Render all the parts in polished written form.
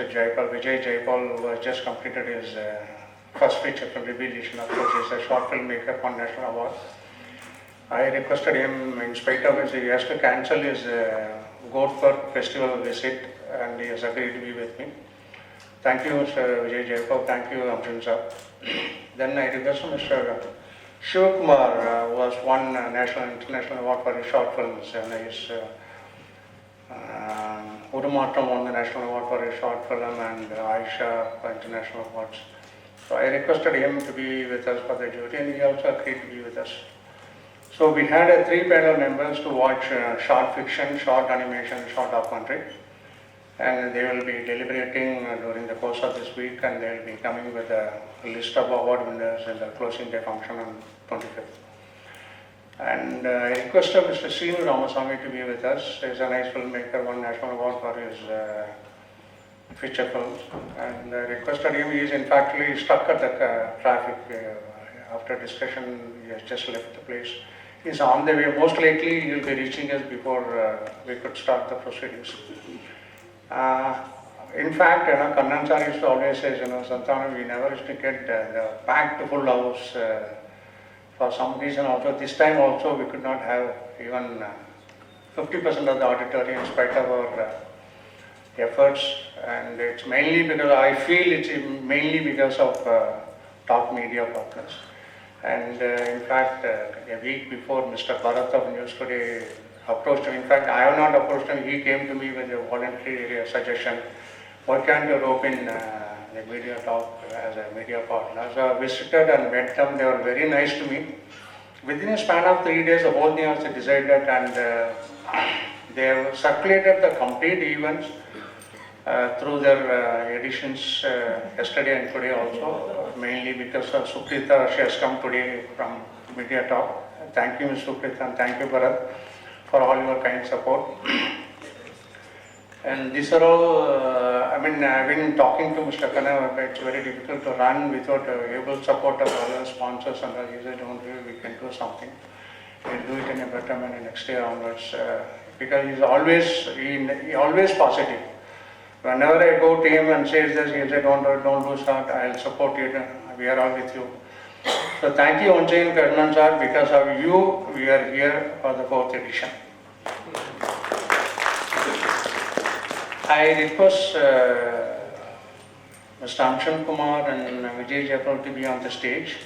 Mr. Jaipal, Vijay Jaipal, who has just completed his first feature film, Revelation. Of course, he's a short filmmaker, won National Award. I requested him, in spite of his, he has to cancel his Godpur festival visit, and he has agreed to be with me. Thank you, Mr. Vijay Jaipal. Thank you, Amjad sir. Then I requested Mr. Shivakumar, who has won national and international award for his short films, and his Udumatram won the national award for his short film, and Aisha for international awards. So I requested him to be with us for the jury, and he also agreed to be with us. So we had three panel members to watch short fiction, short animation, short documentary, and they will be deliberating during the course of this week, and they will be coming with a list of award winners in the closing day function on 25th. And I requested Mr. Srinu Ramaswamy to be with us. He is a nice filmmaker, won national award for his feature films. And I requested him, he is in fact stuck at the traffic. After discussion, he has just left the place. He is on the way. Most likely he will be reaching us before we could start the proceedings. In fact, Kannan sir used to always say, Santanu, we never used to get the packed full house. For some reason also, this time also we could not have even 50% of the auditorium in spite of our efforts, and it's mainly because I feel it's mainly because of top media partners. And in fact, a week before, Mr. Bharat of News Today approached him. In fact, I have not approached him. He came to me with a voluntary suggestion. Why can't you rope in the media talk as a media partner? So I visited and met them. They were very nice to me. Within a span of 3 days, the whole thing was decided, and they have circulated the complete events through their editions yesterday and today also, mainly because of Sukrita. She has come today from Media Talk. Thank you, Ms. Sukrita, and thank you, Bharat, for all your kind support. And these are all, I've been talking to Mr. Khanna, but it's very difficult to run without able support of other sponsors, and he said, don't worry, we can do something. We'll do it in a better manner next year onwards, because he's always positive. Whenever I go to him and says this, he'll say, don't lose heart, I'll support you, we are all with you. So thank you once again, Kannan sir, because of you, we are here for the 4th edition. I request Mr. Amshan Kumar and Vijay Jaipal to be on the stage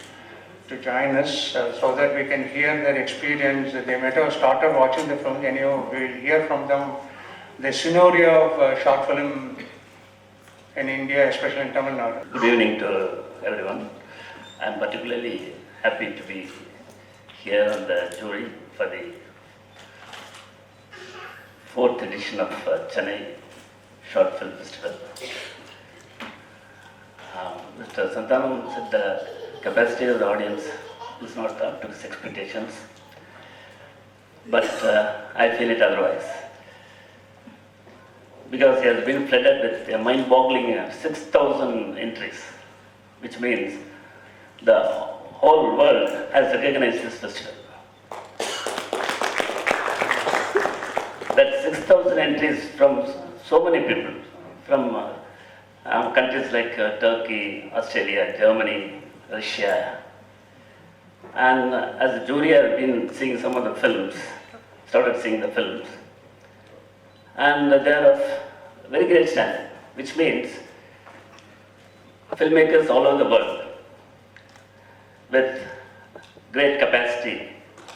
to join us so that we can hear their experience. They might have started watching the film, anyhow, we will hear from them the scenario of short film in India, especially in Tamil Nadu. Good evening to everyone. I am particularly happy to be here on the jury for the 4th edition of Chennai Short Film Festival. Mr. Santanu said the capacity of the audience is not up to his expectations, but I feel it otherwise. Because he has been flooded with a mind-boggling 6,000 entries, which means the whole world has recognized this festival. That 6,000 entries from so many people, from countries like Turkey, Australia, Germany, Russia. And as a jury, I have been seeing some of the films, started seeing the films. And they are of very great standard, which means filmmakers all over the world with great capacity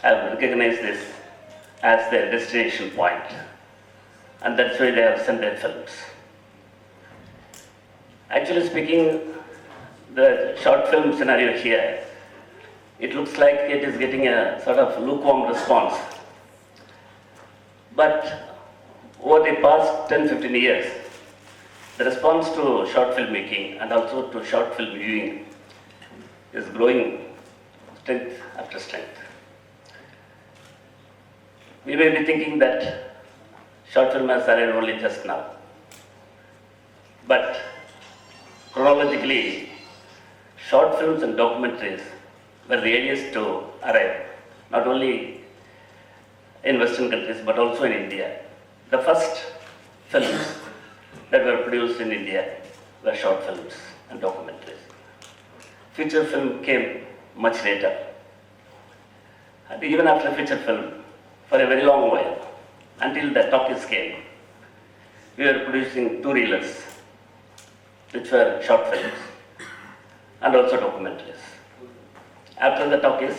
have recognized this as their destination point. And that's why they have sent their films. Actually speaking, the short film scenario here, it looks like it is getting a sort of lukewarm response. But over the past 10-15 years, the response to short filmmaking and also to short film viewing is growing strength after strength. We may be thinking that short film has arrived only just now. But chronologically, short films and documentaries were the earliest to arrive, not only in Western countries but also in India. The first films that were produced in India were short films and documentaries. Feature film came much later. And even after feature film, for a very long while, until the talkies came, we were producing two-reelers, which were short films and also documentaries. After the talkies,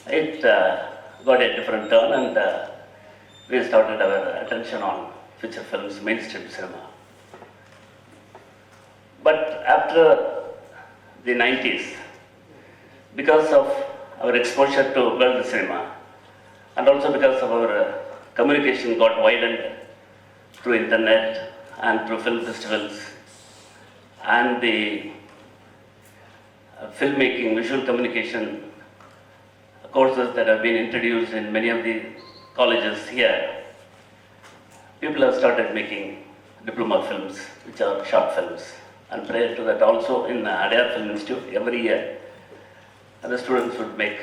it got a different turn and we started our attention on feature films, mainstream cinema. But after the 90s, because of our exposure to world cinema and also because of our communication got widened through internet and through film festivals and the filmmaking, visual communication courses that have been introduced in many of the colleges here, people have started making diploma films, which are short films. And prior to that also in Adyar Film Institute, every year, the students would make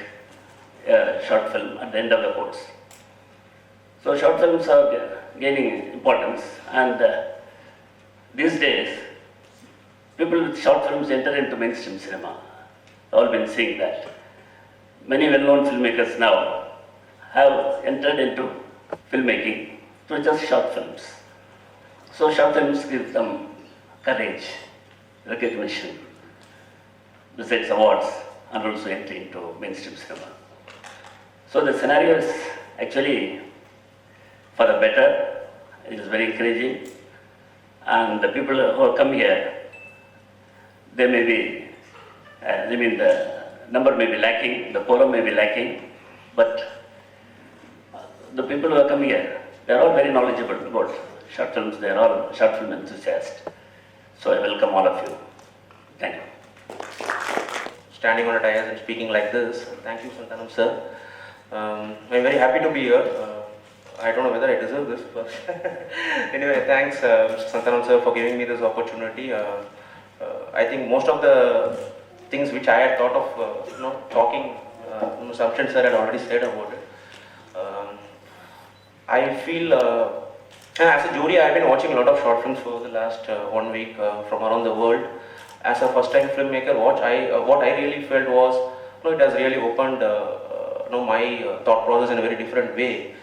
a short film at the end of the course. So short films are gaining importance, and these days, people with short films enter into mainstream cinema. All been seeing that. Many well-known filmmakers now have entered into filmmaking through just short films. So short films give them courage, recognition, besides awards, and also entry into mainstream cinema. So the scenario is actually for the better. It is very encouraging, and the people who have come here, they may be, the number may be lacking, the quorum may be lacking, but the people who have come here, they are all very knowledgeable about short films. They are all short film enthusiasts. So I welcome all of you. Thank you. Standing on a dais and speaking like this. Thank you, Santhanam sir. I'm very happy to be here. I don't know whether I deserve this, but anyway, thanks, Mr. Santhanam sir, for giving me this opportunity. I think most of the things which I had thought of, talking, Samshan sir had already said about it. I feel, as a jury, I've been watching a lot of short films for the last 1 week from around the world. As a first-time filmmaker, what I really felt was, it has really opened, my thought process in a very different way,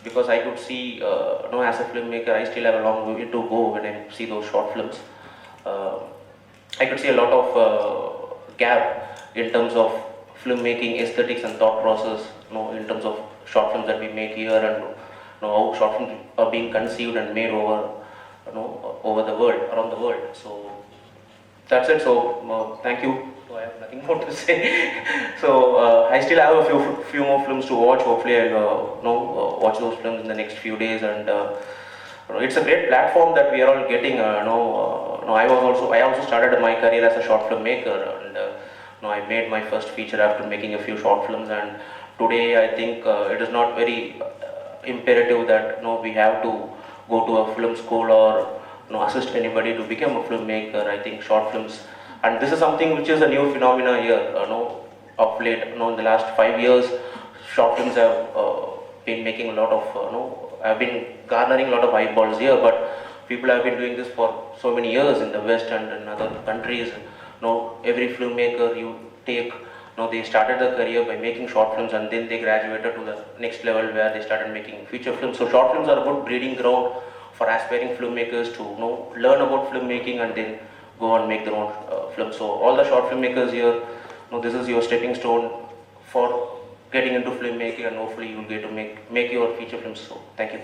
because I could see, as a filmmaker, I still have a long way to go when I see those short films. I could see a lot of gap in terms of filmmaking aesthetics and thought process, in terms of short films that we make here, and how short films are being conceived and made over, over the world, around the world. So that's it. So thank you. So I have nothing more to say. So I still have a few more films to watch. Hopefully I'll watch those films in the next few days, and it's a great platform that we are all getting. I also started my career as a short filmmaker, and I made my first feature after making a few short films. And today I think it is not very imperative that we have to go to a film school or assist anybody to become a filmmaker. I think short films, and this is something which is a new phenomena here. Of late, in the last 5 years, short films have been making a lot of, have been garnering a lot of eyeballs here. But people have been doing this for so many years in the West and in other countries. Every filmmaker you take, they started their career by making short films, and then they graduated to the next level where they started making feature films. So short films are a good breeding ground for aspiring filmmakers to learn about filmmaking and then go on make their own films. So all the short filmmakers here, this is your stepping stone for getting into filmmaking, and hopefully you will get to make your feature films. So thank you.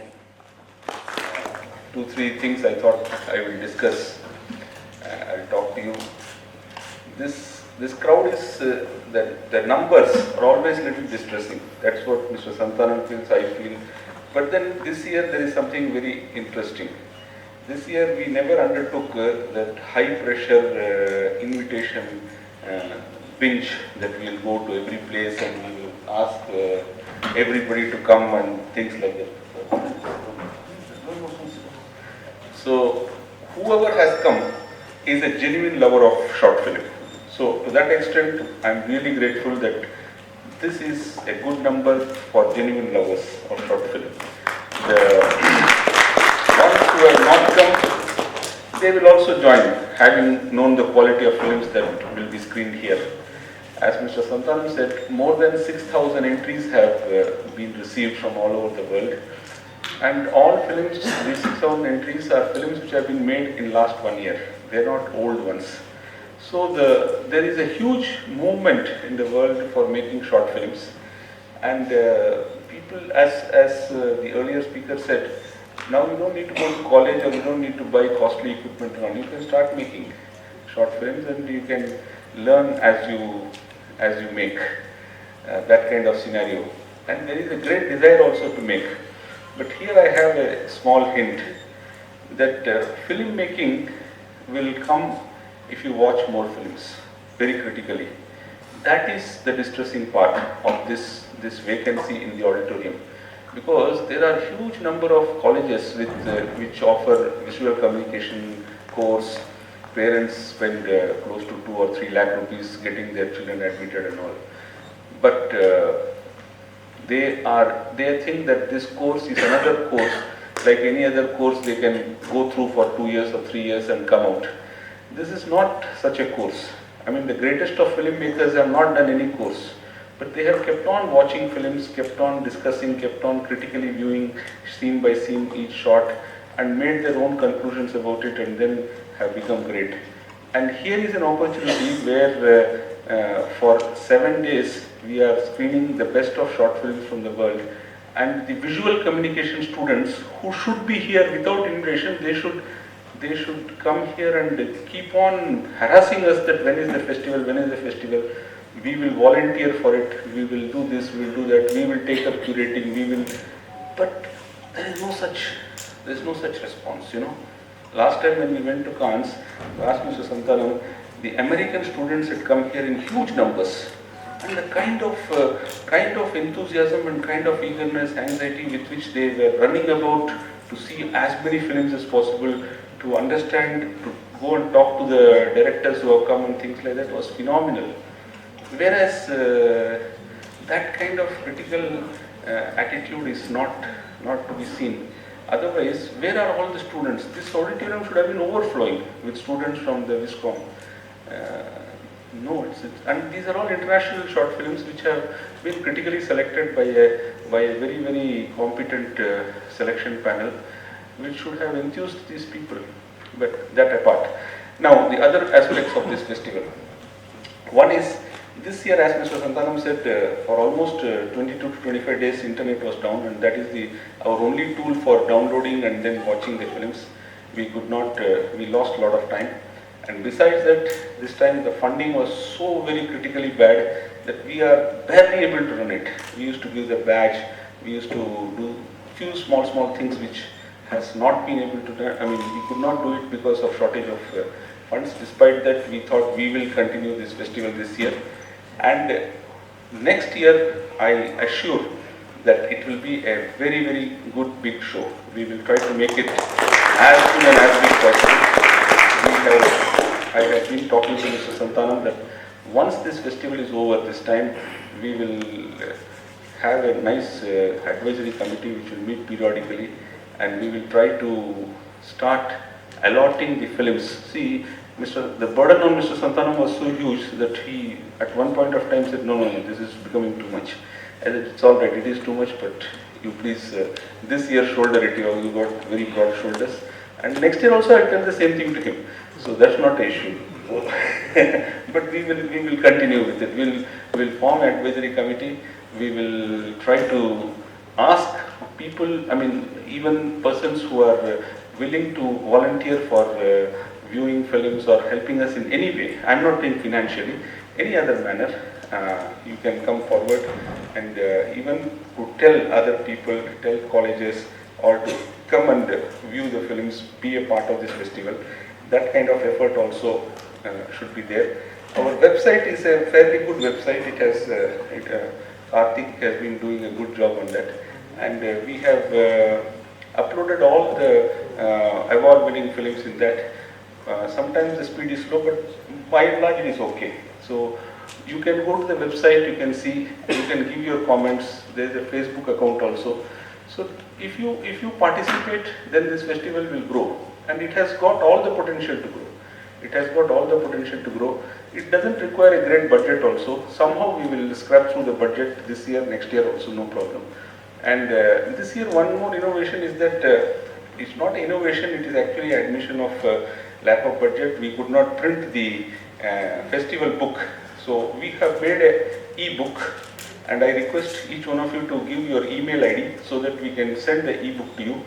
2-3 things I thought I will discuss. I'll talk to you. This crowd is, the numbers are always a little distressing. That's what Mr. Santhanam feels, I feel. But then this year there is something very interesting. This year we never undertook that high pressure invitation binge that we will go to every place and we will ask everybody to come and things like that. So whoever has come is a genuine lover of short film. So to that extent, I am really grateful that this is a good number for genuine lovers of short film. The ones who have not come, they will also join, having known the quality of films that will be screened here. As Mr. Santhanam said, more than 6,000 entries have been received from all over the world. And all films, these 6,000 entries are films which have been made in last 1 year. They are not old ones. So there is a huge movement in the world for making short films. And people, as the earlier speaker said, now you don't need to go to college or you don't need to buy costly equipment and all. You can start making short films and you can learn as you make that kind of scenario. And there is a great desire also to make. But here I have a small hint that filmmaking will come if you watch more films very critically. That is the distressing part of this vacancy in the auditorium, because there are huge number of colleges which offer visual communication course. Parents spend close to 2 or 3 lakh rupees getting their children admitted and all. But they think that this course is another course, like any other course they can go through for 2 years or 3 years and come out. This is not such a course. I mean, the greatest of filmmakers have not done any course, but they have kept on watching films, kept on discussing, kept on critically viewing scene by scene each shot and made their own conclusions about it and then have become great. And here is an opportunity where for 7 days we are screening the best of short films from the world, and the visual communication students who should be here without invitation, they should come here and keep on harassing us that when is the festival, we will volunteer for it, we will do this, we will do that, we will take up curating, but there is no such response, you know. Last time when we went to Cannes, I asked Mr. Santhanam, the American students had come here in huge numbers, and the kind of enthusiasm and kind of eagerness, anxiety with which they were running about to see as many films as possible, to understand, to go and talk to the directors who have come and things like that was phenomenal. Whereas that kind of critical attitude is not to be seen. Otherwise, where are all the students? This auditorium should have been overflowing with students from the Viscom. No, and these are all international short films which have been critically selected by a very, very competent selection panel, which should have enthused these people. But that apart. Now, the other aspects of this festival. One is, this year, as Mr. Santhanam said, for almost 22 to 25 days, internet was down, and that is our only tool for downloading and then watching the films. We lost a lot of time. And besides that, this time the funding was so very critically bad that we are barely able to run it. We used to give the badge, we used to do few small things which has not been able to do. I mean, we could not do it because of shortage of funds. Despite that, we thought we will continue this festival this year. And next year, I assure that it will be a very, very good big show. We will try to make it as soon and as big possible. I have been talking to Mr. Santhanam that once this festival is over this time, we will have a nice advisory committee which will meet periodically, and we will try to start allotting the films. See, the burden on Mr. Santhanam was so huge that he at one point of time said, no, this is becoming too much. And it's all right, it is too much, but you please, this year shoulder it, you got very broad shoulders. And next year also I'll tell the same thing to him. So that's not an issue. But we will continue with it. We'll form an advisory committee. We will try to ask people, I mean, even persons who are willing to volunteer for viewing films or helping us in any way. I'm not saying financially, any other manner. You can come forward and even to tell other people, tell colleges, or to come and view the films, be a part of this festival. That kind of effort also should be there. Our website is a fairly good website. It has, Karthik has been doing a good job on that. And we have uploaded all the award-winning films in that. Sometimes the speed is slow, but by and large it is okay. So you can go to the website, you can see, you can give your comments. There is a Facebook account also. So if you participate, then this festival will grow. and it has got all the potential to grow. It has got all the potential to grow. It doesn't require a great budget also. Somehow we will scrap through the budget this year, next year also, no problem. And this year one more innovation is that it's not innovation, it is actually admission of lack of budget. We could not print the festival book. So we have made a e-book, and I request each one of you to give your email ID so that we can send the e-book to you,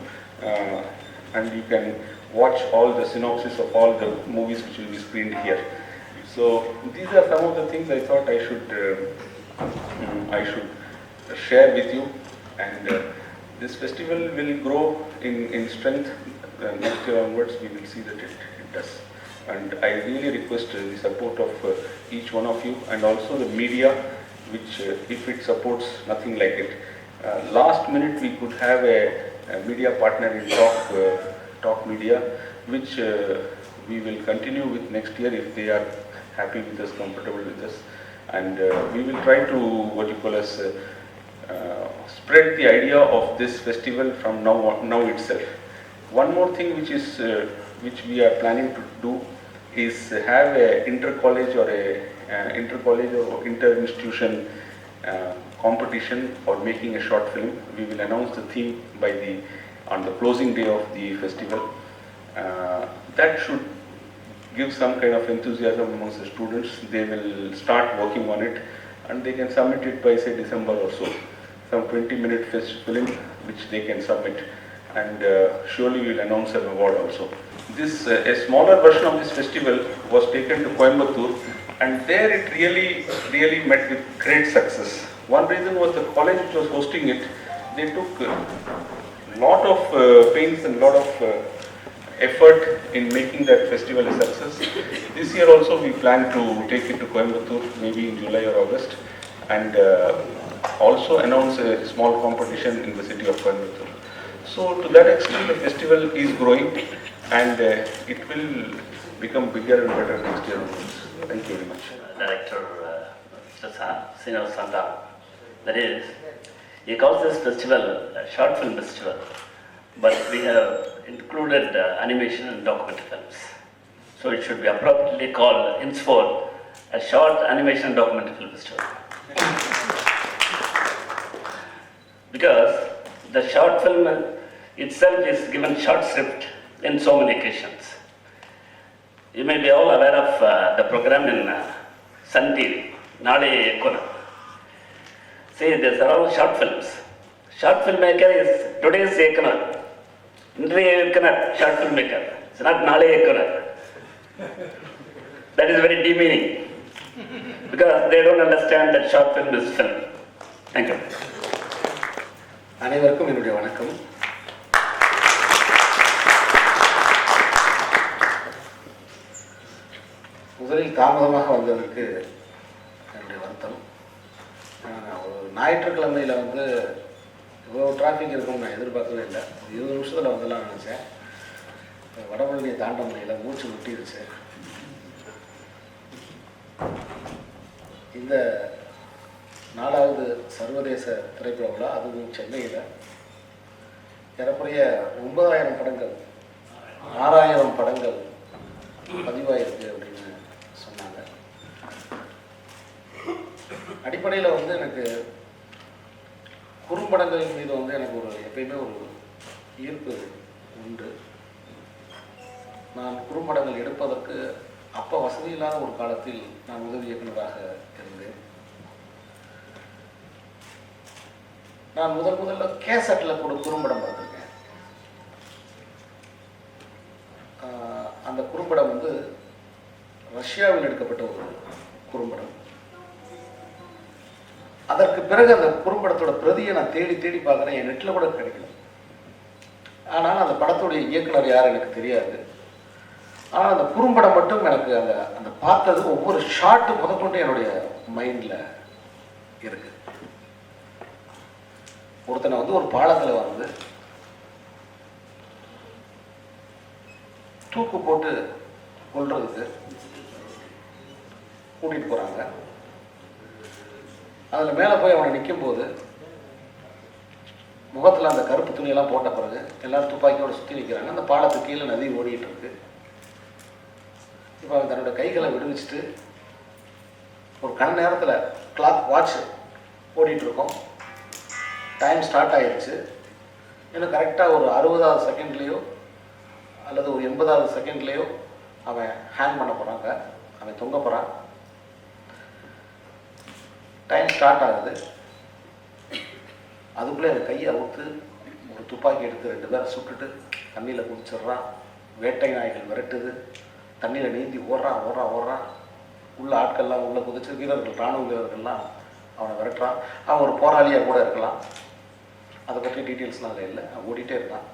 and you can watch all the synopsis of all the movies which will be screened here. So these are some of the things I thought I should share with you, and this festival will grow in strength. Next year onwards we will see that it does. And I really request the support of each one of you, and also the media, which if it supports, nothing like it. Last minute we could have a media partner in Talk Media, which we will continue with next year if they are happy with us, comfortable with us, and we will try to spread the idea of this festival from now itself. One more thing which we are planning to do is have a inter-college or inter-institution competition for making a short film. We will announce the theme on the closing day of the festival. That should give some kind of enthusiasm amongst the students. They will start working on it, and they can submit it by, say, December or so. Some 20-minute film which they can submit, and surely we will announce an award also. This a smaller version of this festival was taken to Coimbatore, and there it really met with great success. One reason was the college which was hosting it. They took a lot of pains and lot of effort in making that festival a success. This year also we plan to take it to Coimbatore, maybe in July or August, and also announce a small competition in the city of Coimbatore. So to that extent the festival is growing, and it will become bigger and better next year onwards. Thank you very much. Director Mr. Srinivas Santhanam. That is, he calls this festival a short film festival, but we have included animation and documentary films. So it should be appropriately called henceforth a short animation and documentary film festival. Because the short film itself is given short shrift in so many occasions. You may be all aware of the program in Sun TV, Nade Ekkuna. See, these are all short films. Short filmmaker is today's Ekkuna. Indriya Ekkuna, short filmmaker. It's not Nade Ekkuna. That is very demeaning, because they don't understand that short film is film. Thank you. அனைவருக்கும் என்னுடைய வணக்கம். முதலில் தாமதமாக வந்ததற்கு என்னுடைய வருத்தம். ஒரு ஞாயிற்றுக்கிழமையில் இவ்வளோ டிராஃபிக் இருக்கும்னு நான் எதிர்பார்க்கவே இல்லை. ஒரு 20 நிமிஷத்தில் வந்துடலாம்னு நினச்சேன். வடபழனியை தாண்ட முடியல, மூச்சு முட்டிடுச்சு. இந்த 4வது சர்வதேச திரைப்பட விழா, அதுவும் சென்னையில் ஏறக்குறைய 9000 படங்கள் 6000 படங்கள் பதிவாயிருக்கு அப்படின்னு சொன்னாங்க. அடிப்படையில் எனக்கு குறும்படங்களின் மீது எனக்கு எப்பயுமே ஒரு ஈர்ப்பு உண்டு. நான் குறும்படங்கள் எடுப்பதற்கு அப்போ வசதி இல்லாத ஒரு காலத்தில் நான் உதவி இயக்குநராக இருந்தேன். நான் முதல்ல கேசட்டில் கூட குறும்படம் பார்த்துருக்கேன். அந்த குறும்படம் ரஷ்யாவில் எடுக்கப்பட்ட ஒரு குறும்படம். அதற்கு பிறகு அந்த குறும்படத்தோட பிரதியை நான் தேடி பார்க்குறேன், என் நெட்டில் கூட கிடைக்கல. ஆனால் அந்த படத்துடைய இயக்குனர் யார் எனக்கு தெரியாது. ஆனால் அந்த குறும்படம் மட்டும் எனக்கு அந்த பார்த்தது ஒவ்வொரு ஷாட்டு முதற்கொண்டு என்னுடைய மைண்டில் இருக்கு. ஒருத்தனை ஒரு பாலத்தில் தூக்கு போட்டு கொல்றதுக்கு கூட்டிகிட்டு போகிறாங்க. அதில் மேலே போய் அவனை நிற்கும்போது முகத்தில் அந்த கருப்பு துணியெல்லாம் போட்ட பிறகு எல்லாரும் துப்பாக்கியோடு சுற்றி நிற்கிறாங்க. அந்த பாலத்துக்கு கீழே நதி ஓடிட்டு இருக்கு. இப்போ அவன் தன்னோட கைகளை விடுவிச்சுட்டு ஒரு கண் நேரத்தில் கிளாக் வாட்ச் ஓடிட்டு இருக்கோம். டைம் ஸ்டார்ட் ஆயிடுச்சு. இன்னும் கரெக்டாக ஒரு 60வது செகண்ட்லேயோ அல்லது ஒரு 80வது செகண்ட்லேயோ அவன் ஹேங் பண்ண போகிறாங்க, அவன் தொங்க போகிறான். டைம் ஸ்டார்ட் ஆகுது. அதுக்குள்ளே அந்த கையை அவுத்து ஒரு துப்பாக்கி எடுத்து 2 பேரை சுட்டுட்டு தண்ணியில் குதிச்சிட்றான். வேட்டை நாய்கள் விரட்டுது. தண்ணியில் நீந்தி ஓடுறான். உள்ள ஆட்கள்லாம் உள்ளே குதிச்சு வீரர்கள், இராணுவ வீரர்கள்லாம் அவனை விரட்டுறான். அவன் ஒரு போராளியாக கூட இருக்கலாம். அதை பற்றி டீட்டெயில்ஸ்லாம் அதில் இல்லை. அவன் ஓடிட்டே இருக்கான்.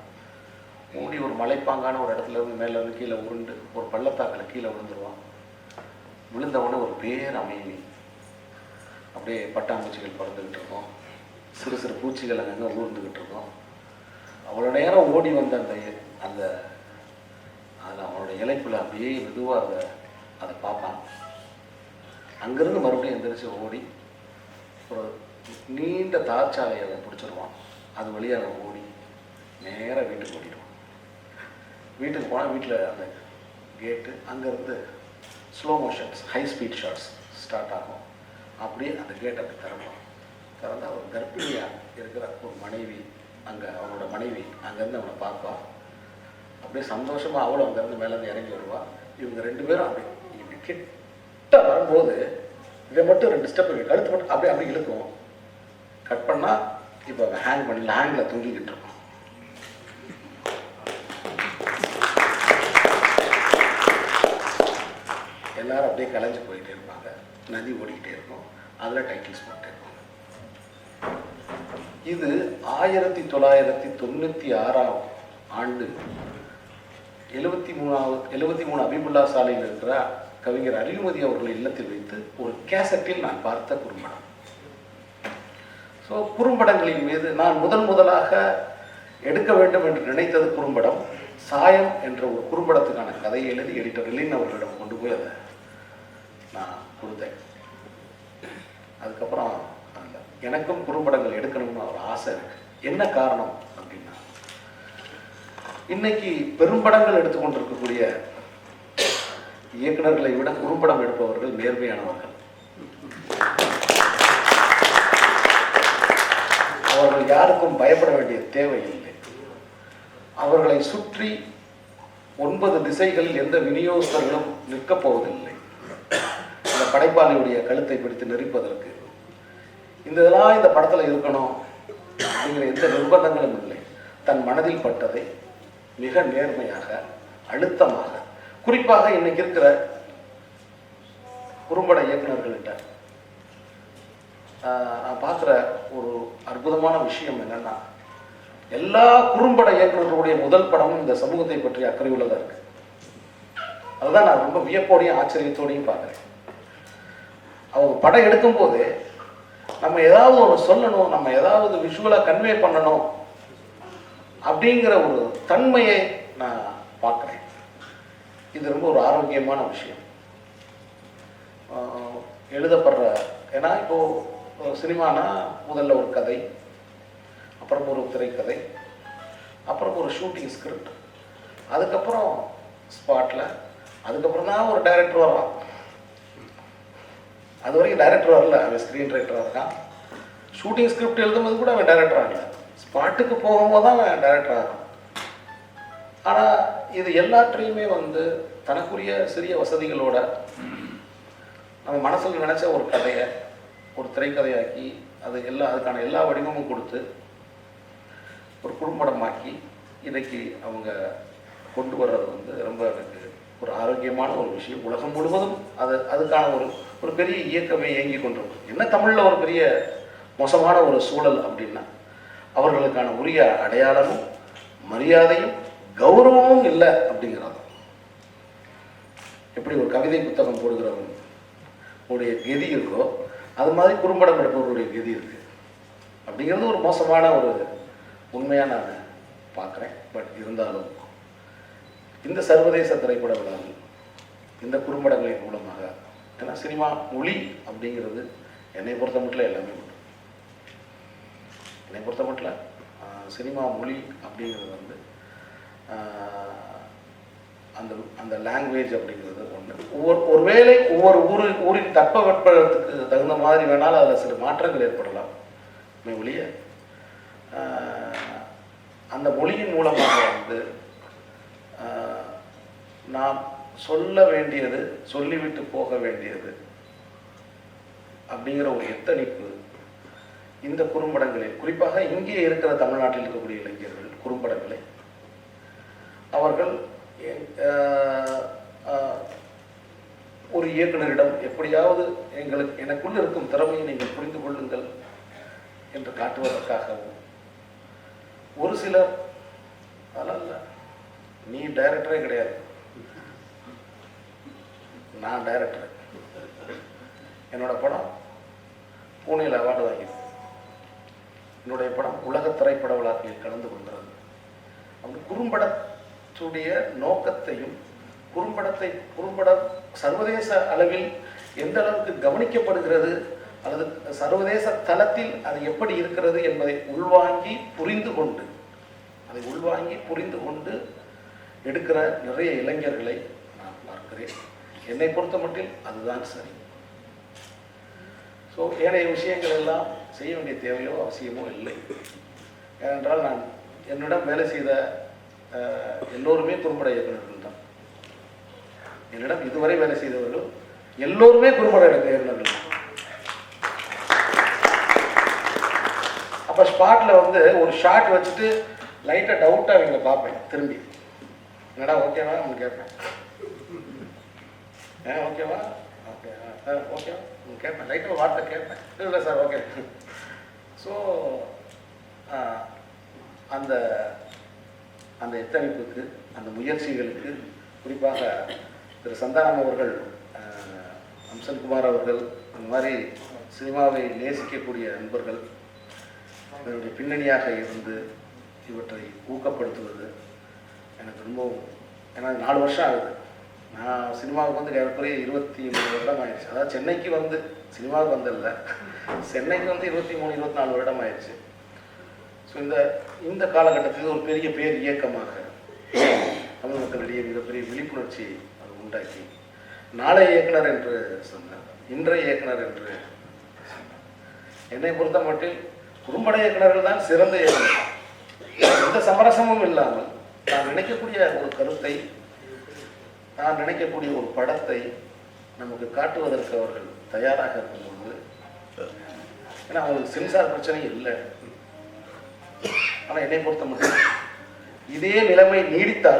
ஓடி ஒரு மலைப்பாங்கான ஒரு இடத்துல இருந்து மேலேருந்து கீழே உருண்டு ஒரு பள்ளத்தாக்கில் கீழே விழுந்துருவான். விழுந்தவொடனே ஒரு பேர் அமைதி. அப்படியே பட்டாம்பூச்சிகள் பறந்துக்கிட்டு இருக்கோம். சிறு சிறு பூச்சிகள் அங்கங்கே ஊர்ந்துக்கிட்டு இருக்கோம். அவ்வளோ நேரம் ஓடி வந்த அந்த அதில் அவனோட இலைப்பில் அப்படியே மெதுவாக அதை பார்ப்பான். அங்கேருந்து மறுபடியும் எந்திரிச்சு ஓடி ஒரு நீண்ட தார்ச்சாலையை அதை பிடிச்சிருவான். அது வழியாக ஓடி நேராக வீட்டுக்கு ஓடிடுவான். வீட்டுக்கு போனால் வீட்டில் அந்த கேட்டு அங்கேருந்து slow motions, high speed shots start ஆகும். அப்படியே அந்த கேட் அப்படி திறந்தால் ஒரு கர்ப்பிணியாக இருக்கிற ஒரு மனைவி, அவனோட மனைவி அங்கேருந்து அவனை பார்ப்பா. அப்படியே சந்தோஷமாக அவளும் அங்கேருந்து மேலேருந்து இறங்கி வருவா. இவங்க 2 பேரும் அப்படி கிட்ட வரும்போது இதை மட்டும் 2 ஸ்டெப் கழுத்து மட்டும் அப்படியே இழுக்கும். கட் பண்ணால் இப்போ ஹேங்கில் தூங்கிக்கிட்டு இருக்கும். எல்லாரும் அப்படியே கலைஞ்சு போயிட்டே இருப்பாங்க. நதி ஓடிக்கிட்டே இருக்கும். அதில் டைட்டில்ஸ் போட்டே இருப்பாங்க. இது 1996ஆம் ஆண்டு 73 அபிபுல்லா சாலையில் இருக்கிற கவிஞர் அருள்மதி அவர்கள் இல்லத்தில் வைத்து ஒரு கேசட்டில் நான் பார்த்த குறும்படம். ஸோ குறும்படங்களின் மீது நான் முதலாக எடுக்க வேண்டும் என்று நினைத்தது குறும்படம். சாயம் என்ற ஒரு குறும்படத்துக்கான கதையை எழுதி எடிட்டர் லின் அவர்களிடம் கொண்டு போய் அதை நான் கொடுத்தேன். அதுக்கப்புறம் எனக்கும் குறும்படங்கள் எடுக்கணும்னு ஒரு ஆசை இருக்கு. என்ன காரணம் அப்படின்னா, இன்னைக்கு பெரும்படங்கள் எடுத்துக்கொண்டிருக்கக்கூடிய இயக்குநர்களை விட குறும்படம் எடுப்பவர்கள் நேர்மையானவர்கள். அவர்கள் யாருக்கும் பயப்பட வேண்டிய தேவையில்லை. அவர்களை சுற்றி 9 திசைகளில் எந்த விநியோகஸ்தர்களும் நிற்கப் போவதில்லை. அந்த படைப்பாளியுடைய கழுத்தை பிடித்து நெரிப்பதற்கு இதெல்லாம் இந்த படத்தில் இருக்கணும் அப்படிங்கிற எந்த நிர்பந்தங்களும் இல்லை. தன் மனதில் பட்டதை மிக நேர்மையாக, அழுத்தமாக, குறிப்பாக இன்னைக்கு இருக்கிற குறும்பட இயக்குநர்கள்ட்ட நான் பார்க்குற ஒரு அற்புதமான விஷயம் என்னன்னா, எல்லா குறும்பட இயக்குநர்களுடைய முதல் படமும் இந்த சமூகத்தை பற்றி அக்கறை உள்ளதாக இருக்கு. அதுதான் நான் ரொம்ப வியப்போடையும் ஆச்சரியத்தோடையும் பார்க்குறேன். அவங்க படம் எடுக்கும்போது நம்ம ஏதாவது ஒன்று சொல்லணும், நம்ம ஏதாவது விஷுவலாக கன்வே பண்ணணும் அப்படிங்கிற ஒரு தன்மையை நான் பார்க்குறேன். இது ரொம்ப ஒரு ஆரோக்கியமான விஷயம். எழுதப்படுற, ஏன்னா இப்போது சினிமானா முதல்ல ஒரு கதை, அப்புறம் ஒரு திரைக்கதை, அப்புறம் ஒரு ஷூட்டிங் ஸ்கிரிப்ட், அதுக்கப்புறம் ஸ்பாட்டில், அதுக்கப்புறம் தான் ஒரு டைரக்டர் வரான். அது வரைக்கும் டைரக்டர் வரல, அவன் ஸ்க்ரீன் ரைட்டராக இருக்கான். ஷூட்டிங் ஸ்கிரிப்ட் எழுதும்போது கூட அவன் டைரக்டர் ஆகல, ஸ்பாட்டுக்கு போகும்போது தான் அவன் டைரக்டர் ஆகிறான். ஆனால் இது எல்லாற்றையுமே தனக்குரிய சிறிய வசதிகளோட நம்ம மனசில் நினச்ச ஒரு கதையை ஒரு திரைக்கதையாக்கி அதுக்கான எல்லா வடிவமும் கொடுத்து ஒரு குறும்படமாக்கி இன்னைக்கு அவங்க கொண்டு வர்றது ரொம்ப எனக்கு ஒரு ஆரோக்கியமான ஒரு விஷயம். உலகம் முழுவதும் அதுக்கான ஒரு பெரிய இயக்கமே இயங்கி கொண்டிருக்கும். என்ன தமிழில் ஒரு பெரிய மோசமான ஒரு சூழல் அப்படின்னா, அவர்களுக்கான உரிய அடையாளமும் மரியாதையும் கௌரவமும் இல்லை அப்படிங்கிறது. எப்படி ஒரு கவிதை புத்தகம் போடுகிறவங்க உடைய கதி இருக்கோ, அது மாதிரி குறும்படம் எடுப்பவர்களுடைய கதி இருக்கு அப்படிங்கிறது ஒரு மோசமான ஒரு உண்மையாக நான் பார்க்குறேன். பட் இருந்தாலும் இந்த சர்வதேச திரைப்பட விழாவில் இந்த குறும்படங்களின் மூலமாக, ஏன்னா சினிமா மொழி அப்படிங்கிறது என்னை பொறுத்த மட்டும் எல்லாமே உண்டு. என்னை பொறுத்த மட்டும் சினிமா மொழி அப்படிங்கிறது வந்து அந்த அந்த லாங்குவேஜ் அப்படிங்கிறது ஒன்று. ஒருவேளை ஊரின் தட்பவெப்பத்துக்கு தகுந்த மாதிரி வேணாலும் அதில் சில மாற்றங்கள் ஏற்படலாம் ஒழிய அந்த மொழியின் மூலமாக வந்து நாம் சொல்ல வேண்டியது சொல்லிவிட்டு போக வேண்டியது அப்படிங்கிற ஒரு எத்தனிப்பு இந்த குறும்படங்களில், குறிப்பாக இங்கே இருக்கிற தமிழ்நாட்டில் இருக்கக்கூடிய இளைஞர்கள் குறும்படங்களை அவர்கள் ஒரு இயக்குனரிடம் எப்படியாவது எனக்குள்ள இருக்கும் திறமையை நீங்கள் புரிந்து கொள்ளுங்கள் என்று காட்டுவதற்காகவும், ஒரு சிலர் அதெல்லாம் நீ டைரக்டரே கிடையாது, நான் டைரக்டர், என்னோட படம் பூனேல அவார்டு வாங்கிது, என்னுடைய படம் உலக திரைப்பட விழாக்களில் கலந்து கொள்கிறது. அப்படி குறும்படத்துடைய நோக்கத்தையும் குறும்படம் சர்வதேச அளவில் எந்த அளவுக்கு கவனிக்கப்படுகிறது அல்லது சர்வதேச தளத்தில் அது எப்படி இருக்கிறது என்பதை உள்வாங்கி புரிந்து கொண்டு எடுக்கிற நிறைய இளைஞர்களை நான் பார்க்கிறேன். என்னை பொறுத்த மட்டில் அதுதான் சரி. ஸோ ஏனைய விஷயங்கள் எல்லாம் செய்ய வேண்டிய தேவையோ அவசியமோ இல்லை. ஏனென்றால் நான் என்னிடம் வேலை செய்த எல்லோருமே குறும்பட இயக்குநர்கள் தான். என்னிடம் இதுவரை வேலை செய்தவர்கள் எல்லோருமே குறும்பட இயக்குநர்கள் தான். அப்போ ஸ்பாட்டில் வந்து ஒரு ஷாட் வச்சுட்டு லைட்டாக டவுட்டாக அவங்களை பார்ப்பேன். திரும்பி என்னடா ஓகேவா அவங்க கேட்பேன், ஓகேவா ஓகே ஓகேவா கேட்பேன், லைட்டாக வார்த்தை கேட்பேன், இல்லை சார் ஓகே. ஸோ அந்த அந்த எத்தனிப்புக்கு அந்த முயற்சிகளுக்கு குறிப்பாக திரு சந்தானம் அவர்கள், அம்சன்குமார் அவர்கள், அந்த மாதிரி சினிமாவை நேசிக்கக்கூடிய நண்பர்கள் இதனுடைய பின்னணியாக இருந்து இவற்றை ஊக்கப்படுத்துவது எனக்கு ரொம்பவும், ஏன்னா 4 வருஷம் ஆகுது. நான் சினிமாவுக்கு வந்து ஏறக்குறைய 23 வருடம் ஆயிடுச்சு. அதாவது சென்னைக்கு வந்து சினிமாவுக்கு வந்ததில்ல, சென்னைக்கு வந்து 23-24 வருடம் ஆயிடுச்சு. ஸோ இந்த காலகட்டத்தில் ஒரு பெரிய பேர் இயக்கமாக தமிழ் மக்களிடையே மிகப்பெரிய விழிப்புணர்ச்சி அது உண்டாக்கி, நாளைய இயக்குனர் என்று சொன்னார், இன்றைய இயக்குனர் என்று சொன்னார். என்னை பொறுத்த மட்டில் குறும்பட இயக்குநர்கள் தான் சிறந்த இயக்குனர். எந்த சமரசமும் இல்லாமல் நான் நினைக்கக்கூடிய ஒரு கருத்தை, நான் நினைக்கக்கூடிய ஒரு படத்தை நமக்கு காட்டுவதற்கு அவர்கள் தயாராக இருக்கும்போது, ஏன்னா அவங்களுக்கு சென்சார் பிரச்சனை இல்லை. ஆனால் என்னை பொறுத்த மட்டும் இதே நிலைமை நீடித்து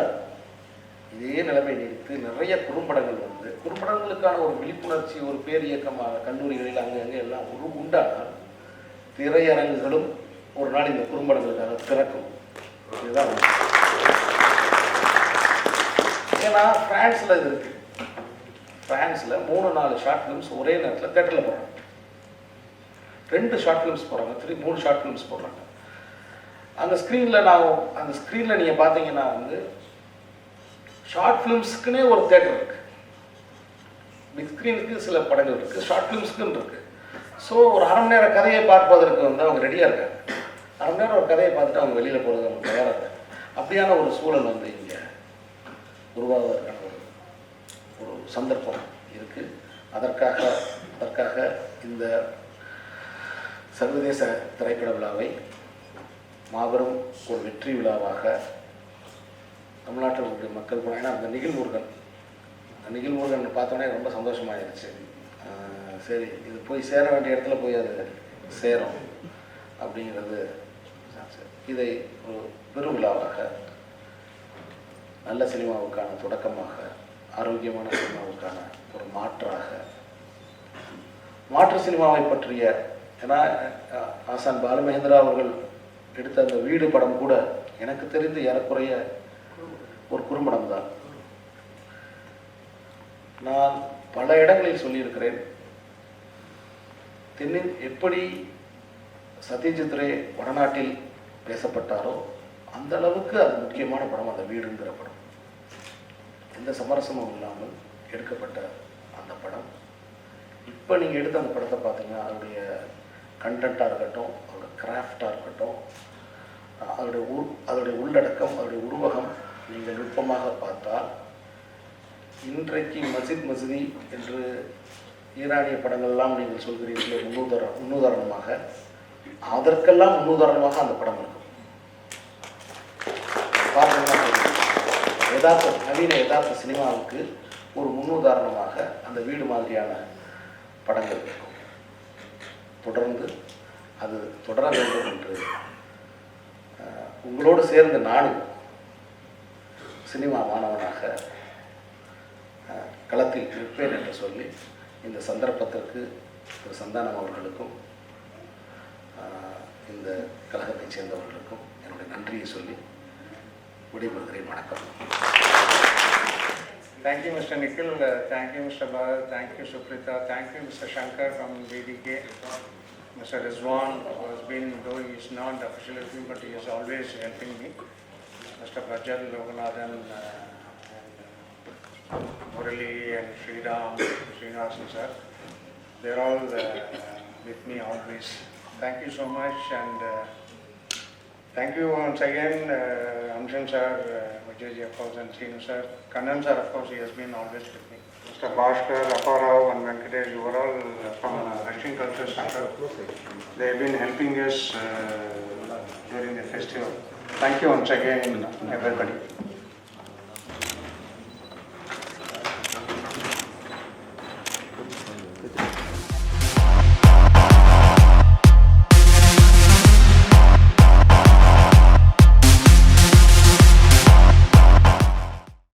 நிறைய குறும்படங்கள் வந்து குறும்படங்களுக்கான ஒரு விழிப்புணர்ச்சி ஒரு பேர் இயக்கமாக கல்லூரிகளில் அங்கே எல்லாம் உண்டானால் திரையரங்குகளும் ஒரு நாள் இந்த குறும்படங்களுக்காக திறக்கும். இதுதான் ஏன்னா பிரான்ஸில் இது இருக்கு. பிரான்ஸில் 3-4 ஷார்ட் ஃபிலிம்ஸ் ஒரே நேரத்தில் தேட்டரில் போடுறாங்க. 2 ஷார்ட் ஃபிலிம்ஸ் போடுறாங்க, 3 ஷார்ட் ஃபிலிம்ஸ் போடுறாங்க. அந்த ஸ்க்ரீனில் நீங்கள் பார்த்தீங்கன்னா வந்து ஷார்ட் ஃபிலிம்ஸுக்குன்னே ஒரு தேட்டர் இருக்குது. பிக் ஸ்க்ரீனுக்கு சில படங்கள் இருக்குது, ஷார்ட் ஃபிலிம்ஸுக்குன்னு இருக்குது. ஸோ ஒரு 1/2 மணி நேர கதையை பார்ப்பதற்கு வந்து அவங்க ரெடியாக இருக்காங்க. 1/2 மணி நேரம் ஒரு கதையை பார்த்துட்டு அவங்க வெளியில் போகிறது அவங்க தயாராக இருக்காங்க. அப்படியான ஒரு சூழல் வந்து இங்கே உருவாவதற்கான ஒரு சந்தர்ப்பம் இருக்குது. அதற்காக இந்த சர்வதேச திரைப்பட விழாவை மாபெரும் ஒரு வெற்றி விழாவாக தமிழ்நாட்டில் இருக்கக்கூடிய மக்கள் போனாங்க. ஏன்னா அந்த நிகில்முருகன் பார்த்தோன்னே ரொம்ப சந்தோஷமாயிருச்சு. சரி, இது போய் சேர வேண்டிய இடத்துல போய் அது சேரும் அப்படிங்கிறது. இதை ஒரு பெருவிழாவாக, நல்ல சினிமாவுக்கான தொடக்கமாக, ஆரோக்கியமான சினிமாவுக்கான ஒரு மாற்று சினிமாவை பற்றிய, ஏன்னா ஆசான் பாலுமகேந்திரா அவர்கள் எடுத்த அந்த வீடு படம் கூட எனக்கு தெரிந்து ஏறக்குறைய ஒரு குறும்படம் தான். நான் பல இடங்களில் சொல்லியிருக்கிறேன், எப்படி சத்யஜித் ரே வடநாட்டில் பேசப்பட்டாரோ அந்த அளவுக்கு அது முக்கியமான படம் அந்த வீடுங்கிற படம். எந்த சமரசமும் இல்லாமல் எடுக்கப்பட்ட அந்த படம். இப்போ நீங்கள் எடுத்த அந்த படத்தை பார்த்தீங்கன்னா அதோடைய கண்டென்ட்டாக இருக்கட்டும், அதோட கிராஃப்டாக இருக்கட்டும், அதோடைய உள்ளடக்கம், அதோடைய உருவகம் நீங்கள் நுட்பமாக பார்த்தால், இன்றைக்கு மஸ்ஜிதி என்று ஈரானிய படங்கள்லாம் நீங்கள் சொல்கிறீர்களே முன்னுதாரணமாக, அதற்கெல்லாம் முன்னுதாரணமாக அந்த படம் இருக்கும். பார்த்தீங்கன்னா யதார்த்த சினிமாவுக்கு ஒரு முன்னுதாரணமாக அந்த வீடு மாதிரியான படங்கள் இருக்கும். தொடர்ந்து அது தொடர வேண்டும் என்று உங்களோடு சேர்ந்து நானும் சினிமா மாணவனாக களத்தில் இருப்பேன் என்று சொல்லி இந்த சந்தர்ப்பத்திற்கு திரு சந்தானம் அவர்களுக்கும் இந்த கழகத்தைச் சேர்ந்தவர்களுக்கும் என்னுடைய நன்றியை சொல்லி விடைபெறுகிறேன். வணக்கம். Thank you, Mr. Nikhil. Thank you, Mr. Bharat. Thank you, Suprita. Thank you, Mr. Shankar from BDK. Mr. Rizwan, who has been, though he is not officially with me, but he is always helping me. Mr. Bajal, Loganathan, and Murali and Sriram, Srinivasan sir. They are all with me always. Thank you so much, and thank you once again, Amshan sir, Vijay of course, and Sinu sir. Kannan sir, of course, he has been always with me. Mr. Bhaskar, Apparao and Venkatesh, you are all from Russian Culture Center. They have been helping us during the festival. Thank you once again, everybody.